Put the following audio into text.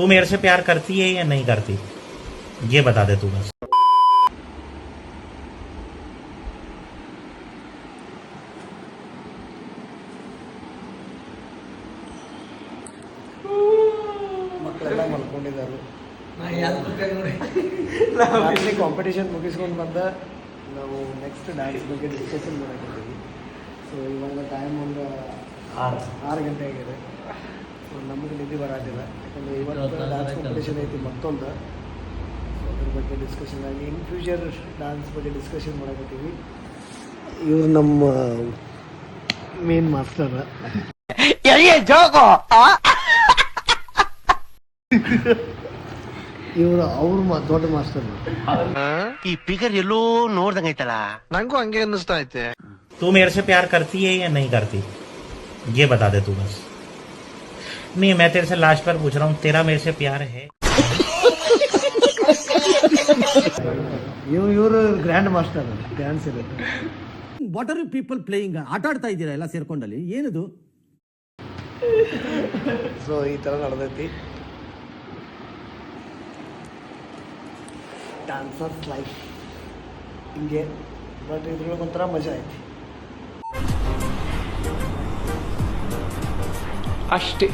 तू मेरे से प्यार करती है या नहीं करती, ये बता दे तू बस. ಮಕ್ಕಳೆಲ್ಲ ಮಲ್ಕೊಂಡಿದ್ದಾರೆ. ರಾತ್ರಿ ಕಾಂಪಿಟೇಷನ್ ಮುಗಿಸ್ಕೊಂಡು ಬಂದ ನಾವು ನೆಕ್ಸ್ಟ್ ಡ್ಯಾನ್ಸ್ ಬಗ್ಗೆ ಡಿಸ್ಕಷನ್ ಮಾಡಾಕಿದ್ದೀವಿ. ಸೊ ಇವಾಗ ಟೈಮ್ ಒಂದು 6 ಗಂಟೆ ಆಗಿದೆ. ಸೊ ನಮಗೆ ನಿದ್ದೆ ಬರೋದಿಲ್ಲ, ಯಾಕಂದರೆ ಇವತ್ತು ಡ್ಯಾನ್ಸ್ ಕಾಂಪಿಟೇಷನ್ ಐತಿ ಮತ್ತೊಂದು. ಸೊ ಅದ್ರ ಬಗ್ಗೆ ಡಿಸ್ಕಷನ್ ಆಗಿ ಇನ್ ಫ್ಯೂಚರ್ ಡ್ಯಾನ್ಸ್ ಬಗ್ಗೆ ಡಿಸ್ಕಷನ್ ಮಾಡಾಕತ್ತೀವಿ. ಇವ್ರು ನಮ್ಮ ಮೇನ್ ಮಾಸ್ಟರ್. ಇವರು ದೊಡ್ಡ ಮಾಸ್ಟರ್. ಈ ಫಿಗರ್ ಎಲ್ಲೋ ನೋಡ್ದಂಗೈತಲ್ಲ, ನಂಗೂ ಹಂಗೆ ಅನ್ನಿಸ್ತಾ ಐತೆ. तू मेरे से प्यार करती है या नहीं करती, ये बता दे तू बस. नहीं, मैं तेरे से लास्ट बार पूछ रहा हूँ, तेरा मेरे से प्यार है? ಇವರು ಗ್ರ್ಯಾಂಡ್ ಮಾಸ್ಟರ್ ಡ್ಯಾನ್ಸ್ ಇರುತ್ತೆ. What are you people playing? ಆಟ ಆಡ್ತಾ ಇದ್ದೀರಾ ಎಲ್ಲ ಸೇರ್ಕೊಂಡಲ್ಲಿ, ಏನಿದು? ಸೊ ಈ ಥರ ನಡೆದೈತಿ ಡ್ಯಾನ್ಸರ್ಸ್ ಲೈಫ್ ಹಿಂಗೆ. ಬಟ್ ಇದ್ರೊಳಗೆ ಒಂಥರ ಮಜಾ ಐತಿ ಅಷ್ಟೇ.